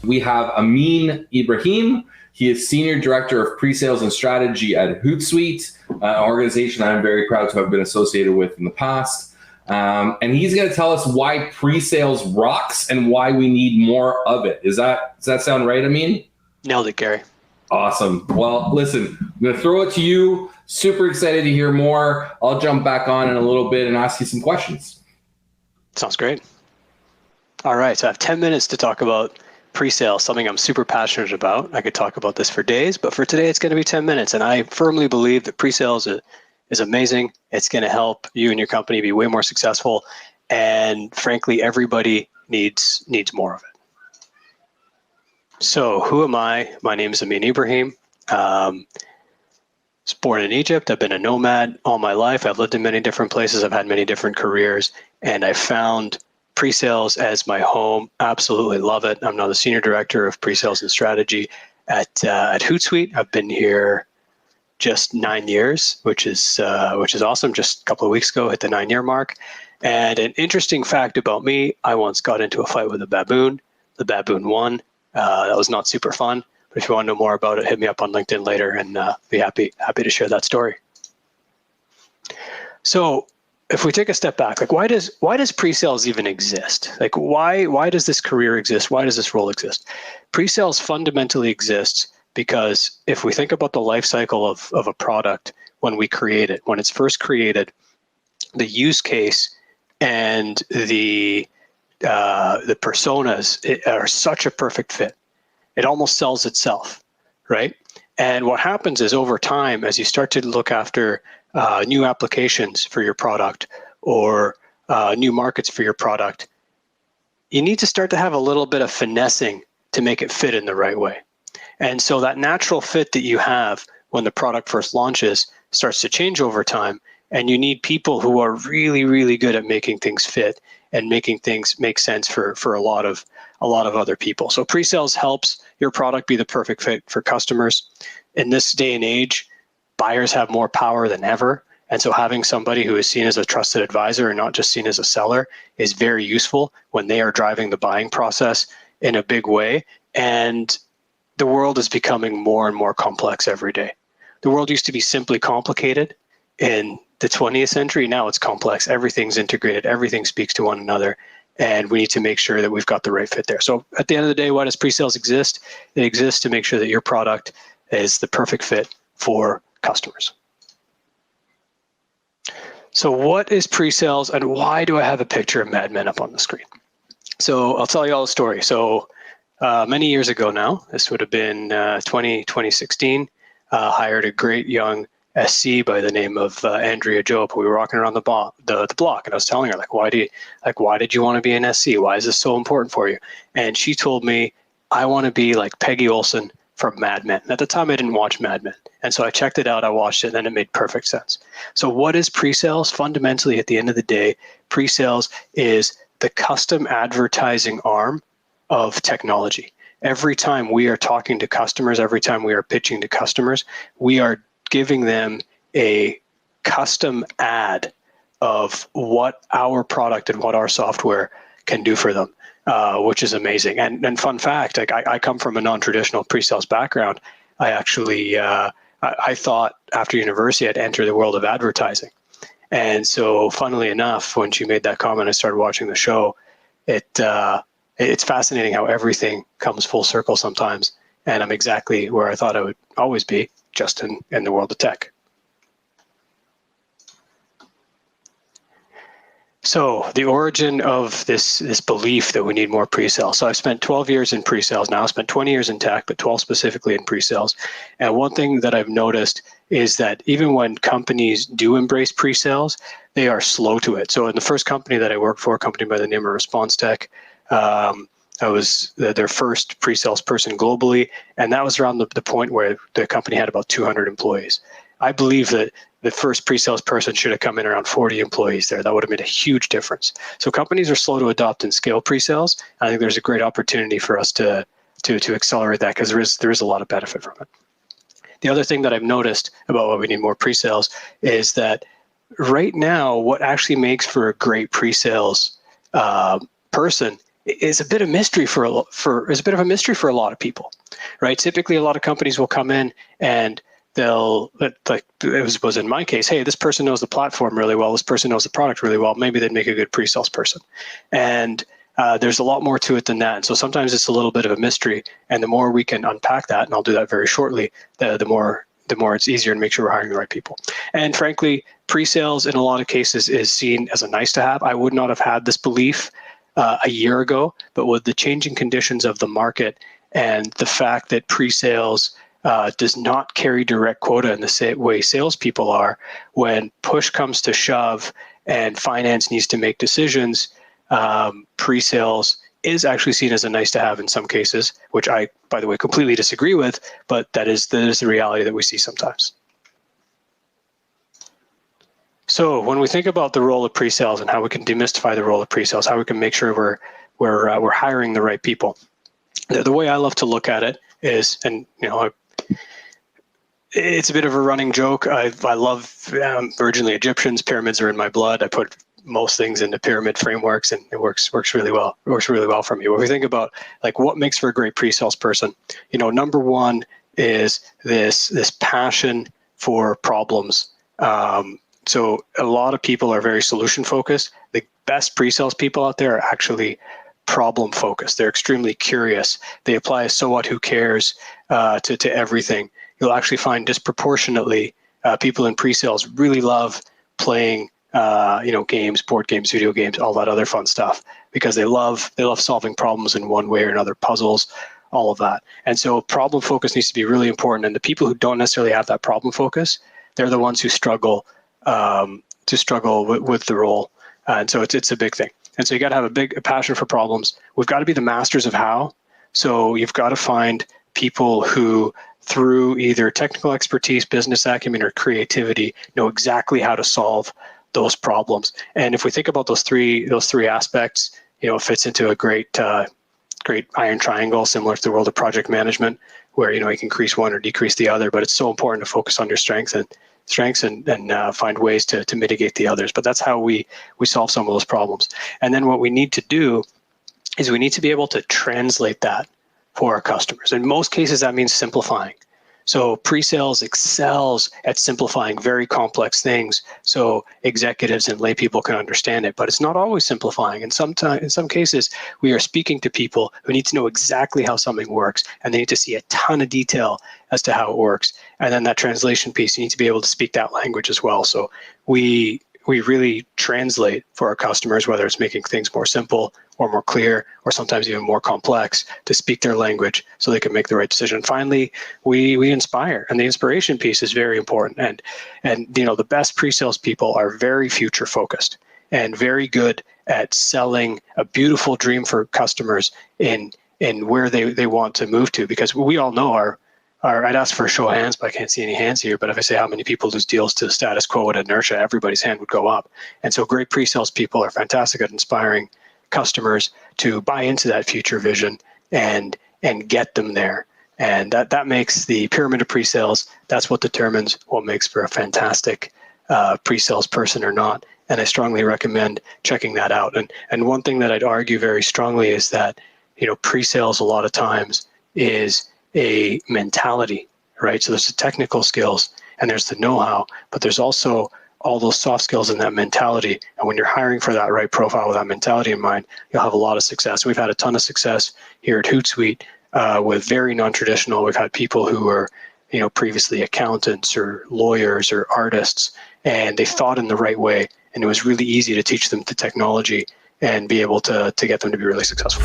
we have Amin Ibrahim. He is Senior Director of Pre-Sales and Strategy at Hootsuite, an organization I'm very proud to have been associated with in the past. And he's going to tell us why pre-sales rocks and why we need more of it. Does that sound right, Amin? Nailed it, Gary. Awesome. Well, listen, I'm going to throw it to you. Super excited to hear more. I'll jump back on in a little bit and ask you some questions. Sounds great. All right, so I have 10 minutes to talk about pre-sales, something I'm super passionate about. I could talk about this for days, but for today, it's going to be 10 minutes. And I firmly believe that pre-sales is amazing. It's going to help you and your company be way more successful. And frankly, everybody needs more of it. So who am I? My name is Amin Ibrahim. I was born in Egypt. I've been a nomad all my life. I've lived in many different places. I've had many different careers, and I found pre-sales as my home. Absolutely love it. I'm now the Senior Director of Pre-Sales and Strategy at Hootsuite. I've been here just 9 years, which is awesome. Just a couple of weeks ago, hit the 9-year mark. And an interesting fact about me, I once got into a fight with a baboon. The baboon won. That was not super fun. But if you want to know more about it, hit me up on LinkedIn later, and be happy to share that story. So if we take a step back, like why does pre-sales even exist? Like why does this career exist? Why does this role exist? Pre-sales fundamentally exists because if we think about the life cycle of a product when we create it, when it's first created, the use case and the personas are such a perfect fit. It almost sells itself, right? And what happens is over time, as you start to look after new applications for your product or new markets for your product, you need to start to have a little bit of finessing to make it fit in the right way. And so that natural fit that you have when the product first launches starts to change over time, and you need people who are really, really good at making things fit and making things make sense for a lot of other people. So pre-sales helps your product be the perfect fit for customers. In this day and age, buyers have more power than ever. And so having somebody who is seen as a trusted advisor and not just seen as a seller is very useful when they are driving the buying process in a big way. And the world is becoming more and more complex every day. The world used to be simply complicated in the 20th century. Now it's complex. Everything's integrated. Everything speaks to one another. And we need to make sure that we've got the right fit there. So at the end of the day, why does pre-sales exist? It exists to make sure that your product is the perfect fit for customers. So what is pre-sales and why do I have a picture of Mad Men up on the screen? So I'll tell you all the story. So many years ago now, this would have been 2016, hired a great young SC by the name of Andrea Jope. We were walking around the block, and I was telling her, why did you want to be an SC? Why is this so important for you? And she told me, I want to be like Peggy Olson from Mad Men. At the time, I didn't watch Mad Men. And so I checked it out, I watched it, and it made perfect sense. So what is pre-sales? Fundamentally, at the end of the day, pre-sales is the custom advertising arm of technology. Every time we are talking to customers, every time we are pitching to customers, we are giving them a custom ad of what our product and what our software can do for them, which is amazing. And fun fact, I come from a non-traditional pre-sales background. I actually, I thought after university I'd enter the world of advertising. And so funnily enough, when she made that comment, I started watching the show. It's fascinating how everything comes full circle sometimes. And I'm exactly where I thought I would always be, just in the world of tech. So the origin of this belief that we need more pre-sales. So I've spent 12 years in pre-sales now. I've spent 20 years in tech, but 12 specifically in pre-sales. And one thing that I've noticed is that even when companies do embrace pre-sales, they are slow to it. So in the first company that I worked for, a company by the name of Response Tech, I was their first pre-sales person globally, and that was around the point where the company had about 200 employees. I believe that the first pre-sales person should have come in around 40 employees there. That would have made a huge difference. So companies are slow to adopt and scale pre-sales. I think there's a great opportunity for us to accelerate that because there is a lot of benefit from it. The other thing that I've noticed about why we need more pre-sales is that right now, what actually makes for a great pre-sales person is a bit of mystery for a lot of people, right? Typically, a lot of companies will come in and they'll, like it was in my case, hey, this person knows the platform really well, this person knows the product really well, maybe they'd make a good pre-sales person. And there's a lot more to it than that. And so sometimes it's a little bit of a mystery, and the more we can unpack that, and I'll do that very shortly, the more it's easier to make sure we're hiring the right people. And frankly, pre-sales in a lot of cases is seen as a nice to have. I would not have had this belief a year ago, but with the changing conditions of the market and the fact that pre-sales does not carry direct quota in the way salespeople are, when push comes to shove and finance needs to make decisions, pre-sales is actually seen as a nice to have in some cases, which I, by the way, completely disagree with, but that is the reality that we see sometimes. So when we think about the role of pre-sales and how we can demystify the role of pre-sales, how we can make sure we're hiring the right people, the way I love to look at it is, and it's a bit of a running joke. I love originally Egyptians. Pyramids are in my blood. I put most things into pyramid frameworks, and it works really well. It works really well for me. When we think about like what makes for a great pre-sales person, number one is this passion for problems. So a lot of people are very solution focused. The best pre-sales people out there are actually problem focused. They're extremely curious. They apply a so what, who cares to everything. You'll actually find disproportionately people in pre-sales really love playing games, board games, video games, all that other fun stuff, because they love solving problems in one way or another, puzzles, all of that. And so problem focus needs to be really important. And the people who don't necessarily have that problem focus, they're the ones who struggle with the role. And so it's a big thing. And so you got to have a passion for problems. We've got to be the masters of how. So you've got to find people who, through either technical expertise, business acumen, or creativity, know exactly how to solve those problems. And if we think about those three aspects, it fits into a great iron triangle, similar to the world of project management, where you can increase one or decrease the other. But it's so important to focus on your strengths and find ways to mitigate the others. But that's how we solve some of those problems. And then what we need to do is we need to be able to translate that for our customers. In most cases, that means simplifying. So pre-sales excels at simplifying very complex things so executives and lay people can understand it, but it's not always simplifying. And in some cases, we are speaking to people who need to know exactly how something works, and they need to see a ton of detail as to how it works. And then that translation piece, you need to be able to speak that language as well. So we really translate for our customers, whether it's making things more simple or more clear, or sometimes even more complex, to speak their language so they can make the right decision. Finally, we inspire, and the inspiration piece is very important. And the best pre-sales people are very future focused and very good at selling a beautiful dream for customers in where they want to move to, because we all know I'd ask for a show of hands, but I can't see any hands here. But if I say how many people lose deals to the status quo and inertia, everybody's hand would go up. And so great pre-sales people are fantastic at inspiring customers to buy into that future vision and get them there. And that makes the pyramid of pre-sales. That's what determines what makes for a fantastic pre-sales person or not. And I strongly recommend checking that out. And one thing that I'd argue very strongly is that pre-sales a lot of times is a mentality, right? So there's the technical skills and there's the know-how, but there's also all those soft skills and that mentality. And when you're hiring for that right profile with that mentality in mind, you'll have a lot of success. We've had a ton of success here at Hootsuite with very non-traditional. We've had people who were, previously accountants or lawyers or artists, and they thought in the right way. And it was really easy to teach them the technology and be able to get them to be really successful.